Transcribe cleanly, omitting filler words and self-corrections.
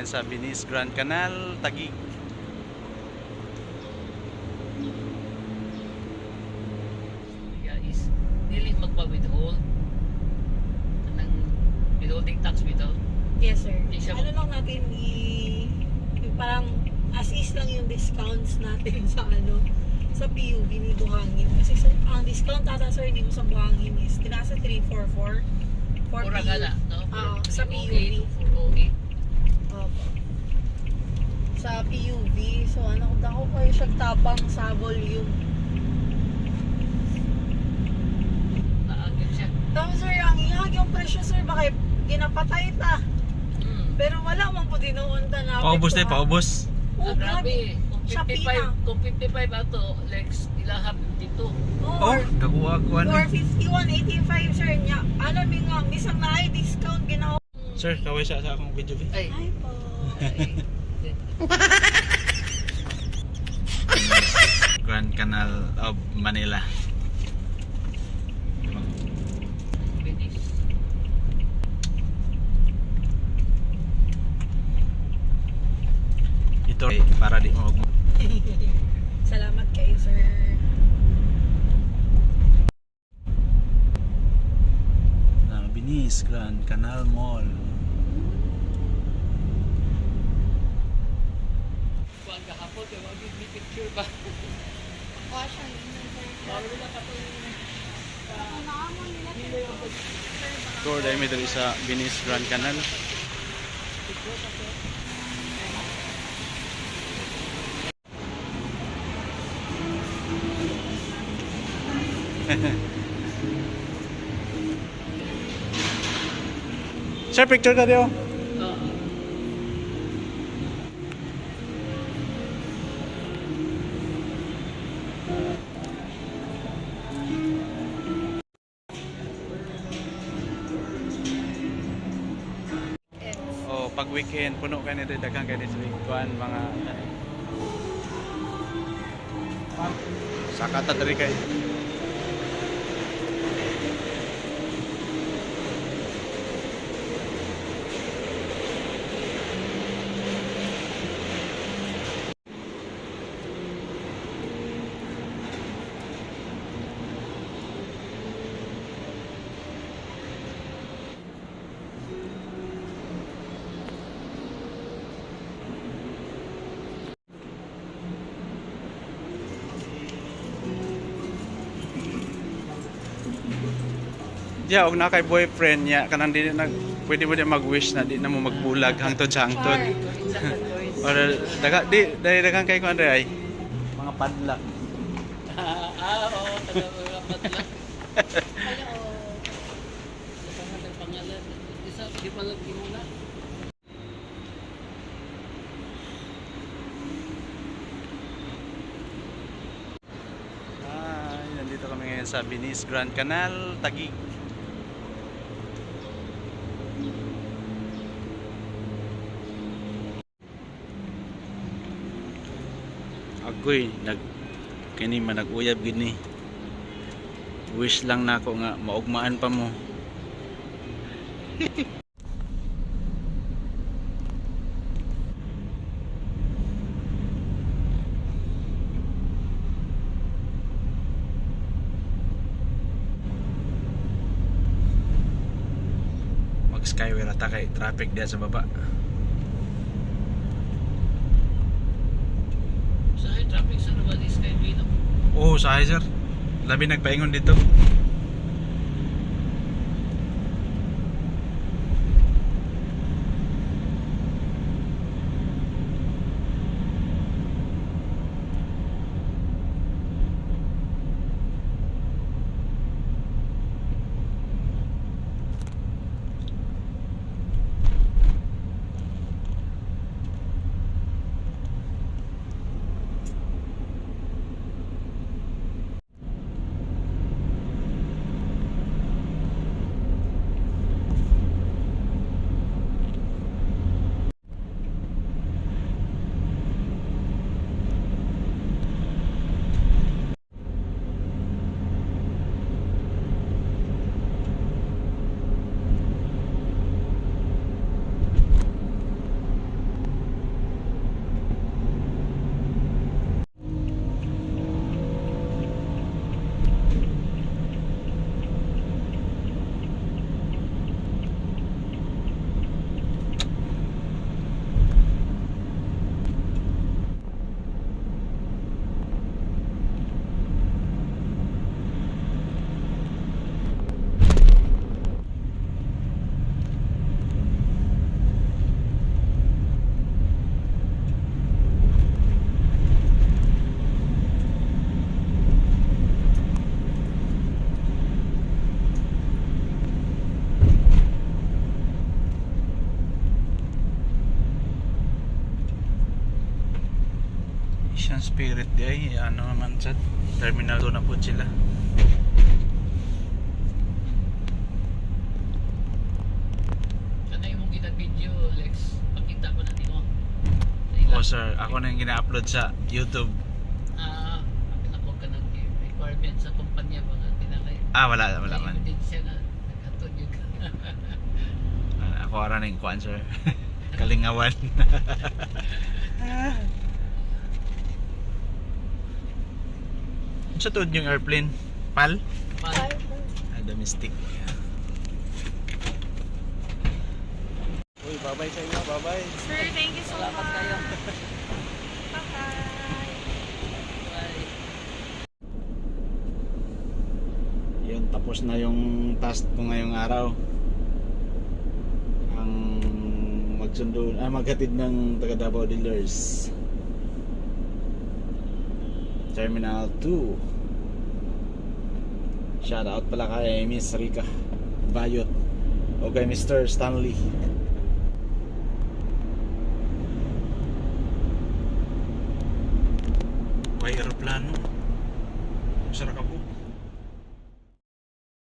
ngayon sa Venice Grand Canal, Taguig. Is dili magpa-withhold ng withholding tax without. Yes, sir. Di siya Ano lang natin yung parang as is lang yung discounts natin sa sa PUV ni Buhangin. Kasi sir, ang discount ata sir ni mo sa Buhangin is tinasa 344 for Mura PUV. gala, no? Sa PUV. 408. Opo. Sa PUV. So ano, dako kayo siya tapang sa volume. Naagin siya. Tapos sir, ang ihag yung presyo sir, bakit ginapatay ta? Pero wala man po dinuon ta na. Paubos tayo, paubos. Oh, Grabe. Shopee Kung 55 ato, Lex, ilaha 52. Oh, nakuha ko ano. 451.85 sir niya. Ano mi nga, misang na ay discount ginawa. Sir, kaway siya sa akong video. Ay. Ay po. Grand Canal of Manila. Venice. Ito para di mo Salamat kayo sir. na Venice Grand Canal Mall. Kuan kahapon, kaya may picture ba? Caution. Bawal na ka to. Tour dahil may dali sa Venice Grand Canal. Sir, picture ka diyo. Oh, pag weekend puno ka nito daghang kay sa kuan mga sakata diri kay diya og na kay boyfriend niya kanang di nag pwede mo di mag-wish na di na mo magbulag hangtod sa hangtod. Or daghang kay kuan ay mga padlak. Oo, taga-rapat lang. Pangalan. Isa, di pa lang muna. Nandito kami ngayon sa Venice Grand Canal, Taguig. Agoy, kini man nag-uyab gini. Wish lang nako nga maugmaan pa mo. Skyway ata kay traffic diya sa baba. Sa traffic sa Navali Skyway, no? Oh, sa sir. Labi nagpaingon dito. Ocean Spirit di ay ano naman sad. Terminal 2 na po sila. Ano yung gina-video, Lex? Pakita ko na nino. Oh sir, ako na yung gina-upload sa YouTube. Ako ka ng requirement sa kumpanya mga tinalay. Wala man. Ebidensya na nagkatod yun. Ako ara ning kuan sir. Kalingawan. Sa tuod yung airplane? PAL? Domestic. Uy, bye-bye sa inyo, bye-bye. Sir, thank you so Salamat much. kayo. Bye-bye. Bye. Yun, tapos na yung task ko ngayong araw. Ang maghatid ng taga Davao dealers. Terminal 2. Shout out pala kay Miss Rica Bayot o kay Mr. Stanley. May aeroplano. Sarap ka po.